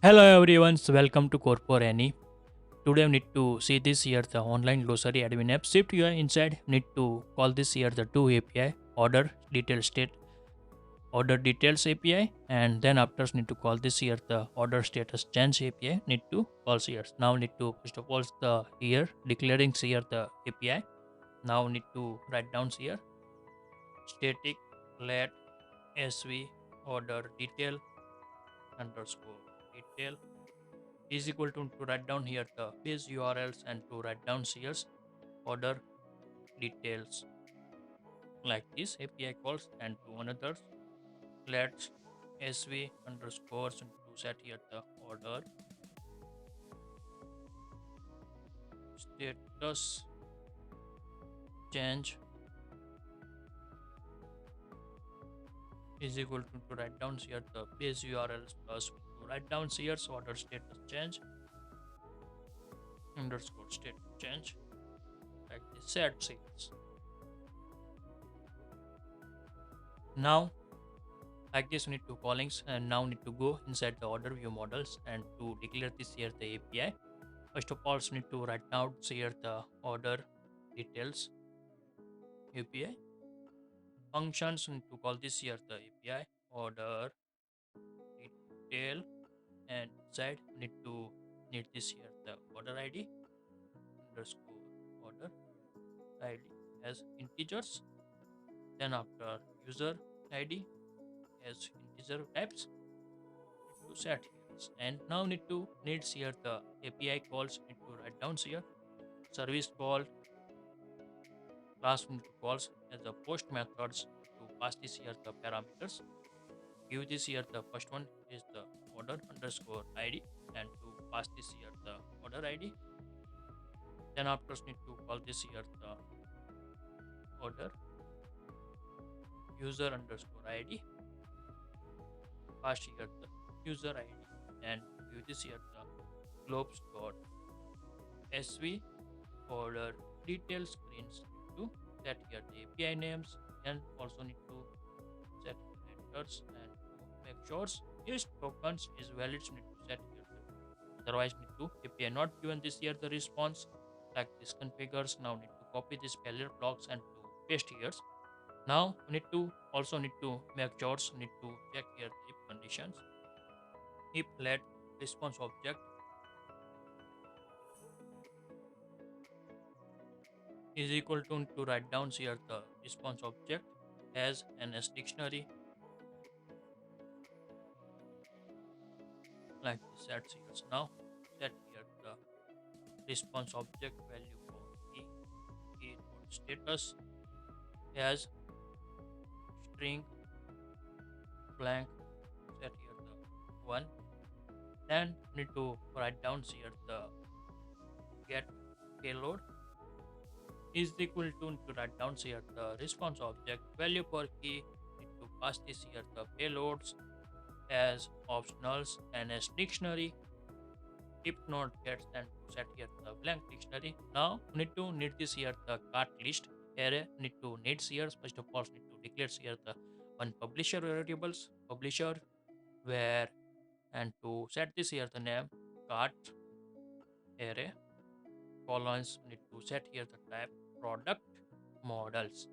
Hello everyone, so welcome to Corpor Any. Today we need to see this here the online glossary admin app. Shift UI inside need to call this here the two API order detail state order details API, and then after need to call this here the order status change API need to call here. Now need to first of all the here declaring here the API. Now need to write down here static let sv order detail underscore detail is equal to write down here the base URLs and to write down here order details like this API calls and to another let's sv underscores and to set here the order status change is equal to write down here the base URLs plus to write down here order status change underscore state change like this set sales. Now like this we need two callings and now need to go inside the order view models and to declare this here the API. First of all we need to write down here the order details API functions. We need to call this here the API order detail, and inside need this here the order ID underscore order ID as integers, then after user ID as integer types to set here, and now needs here the API calls need to write down here service call class need to calls as the post methods to pass this here the parameters. Give this here the first one is the order underscore ID and to pass this here the order ID. Then after need to call this here the order user underscore ID, pass here the user ID and give this here the globes dot sv order detail screens to set here the API names, and also need to set headers and to make sure each tokens is valid. So need to set here otherwise need to API not given this here the response like this configures. Now need to copy this failure blocks and to paste here. Now need to also need to make sure need to check here the if conditions if let response object is equal to write down here the response object as an s dictionary like this set here. Now set here the response object value for key dot status as string blank, set here the one. Then need to write down here the get payload is equal to write down here the response object value for key need to pass this here the payloads as optionals and as dictionary. If not gets, then to set here the blank dictionary. Now need this here the cart list array need to needs here. First of all need to declare here the one publisher variables publisher where, and to set this here the name cart array colons need to set here the type product models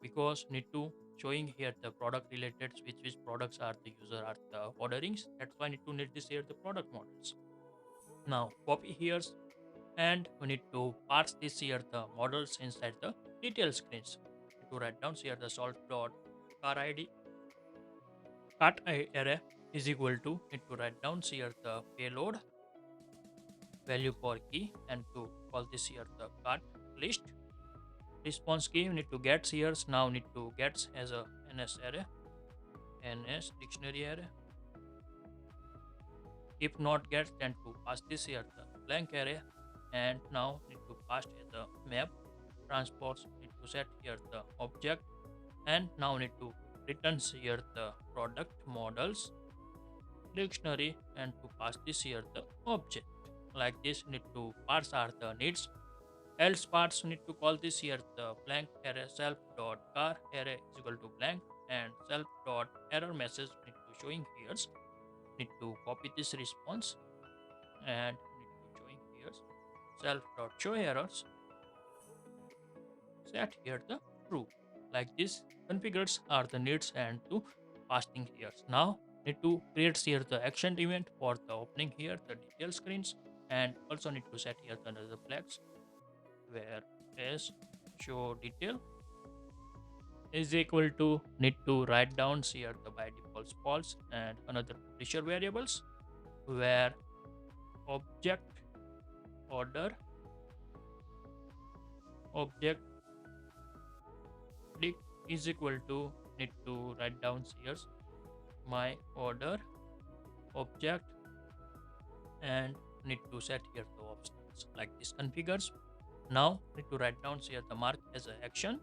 because need to showing here the product related which products are the user are the orderings. That's why need this here the product models. Now copy here and we need to parse this here the models inside the detail screens. To write down here the salt dot car id cart array is equal to need to write down here the payload value for key and to call this here the cart list response key we need to get here. Now need to gets as a ns array ns dictionary array. If not gets, then to pass this here the blank array, and now need to pass here the map transports need to set here the object, and now need to return here the product models dictionary and to pass this here the object. Like this need to parse are the needs, else parts need to call this here the blank array self dot car array is equal to blank and self dot error message need to showing here need to copy this response and need to join here self.show errors, set here the true. Like this configures are the needs and to passing here. Now need to create here the action event for the opening here the detail screens, and also need to set here the another flags where as show detail is equal to need to write down here the by default false and another publisher variables where object order object dict is equal to need to write down here my order object and need to set here the options like this configures. Now need to write down here the mark as an action,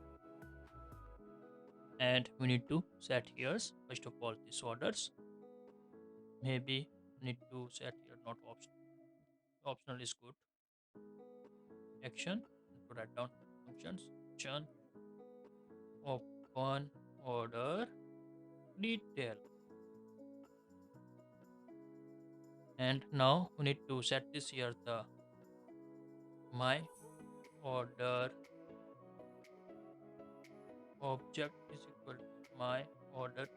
and we need to set here first of all these orders. Maybe need to set here not optional is good. Action need to write down functions action open order detail, and now we need to set this here the my order object is equal to my order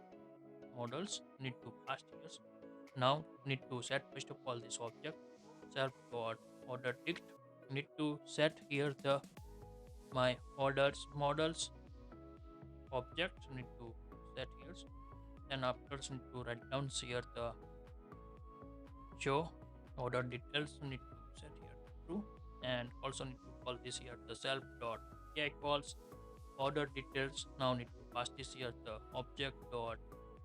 models need to pass here. Now need to set first of all this object self dot order dict need to set here the my orders models object need to set here, then after need to write down here the show order details need to set here true, and also need to call this here the self dot AI calls order details. Now need to pass this here the object dot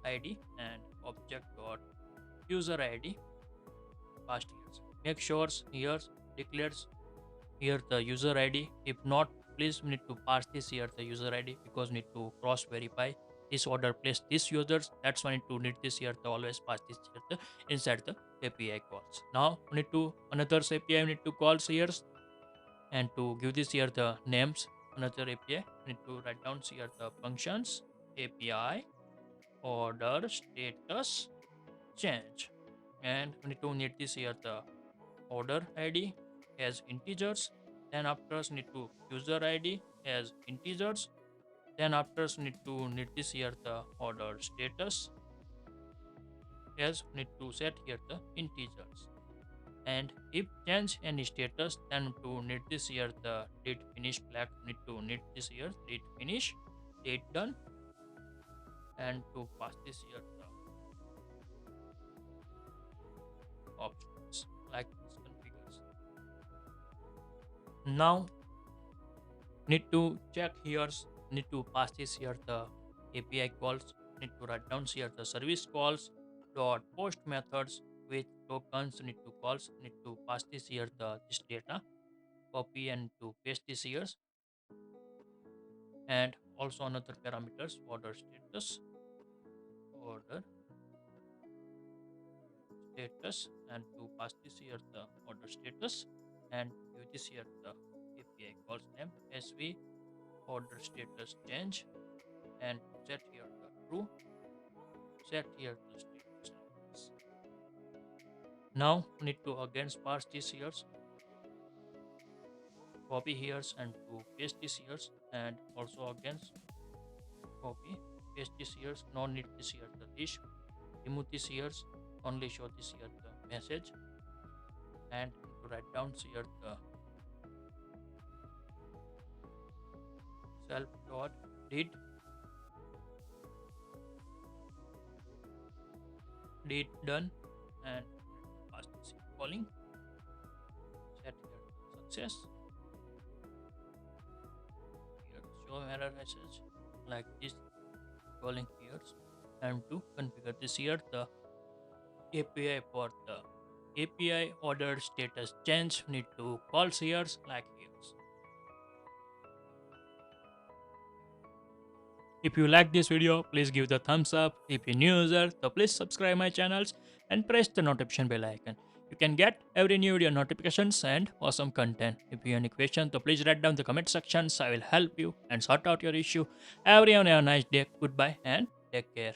id and object dot user id past here. Make sure here declares here the user id. If not, please need to pass this here the user id because need to cross verify this order place this users. That's why need to need this here to always pass this here the inside the API calls. Now we need to another API we need to call here, and to give this here the names another API we need to write down here the functions API order status change, and we need to need this here the order id as integers, then after need to user id as integers, then after need to need this here the order status as need to set here the integers, and if change any status then to need this here the date finish flag need to need this here date finish date done, and to pass this here the options like this configures. Now need to check here need to pass this here the API calls need to write down here the service calls dot post methods with tokens need to calls need to pass this here the this data copy and to paste this here, and also another parameters order status and to pass this here the order status and give this here the API calls name SV order status change, and set here the true, set here the status like this. Now we need to again parse this here, copy here and to paste this here, and also again copy paste this here. No need this here the dish, remove this here, only show this here the message, and to write down here the self dot did done, and pass this calling set here success here show error message like this calling here, and to configure this here the API for the API order status change need to call here like here. If you like this video, please give the thumbs up. If you're new user, so please subscribe my channels and press the notification bell icon. You can get every new video notifications and awesome content. If you have any questions, so please write down the comment sections. I will help you and sort out your issue. Everyone have a nice day. Goodbye and take care.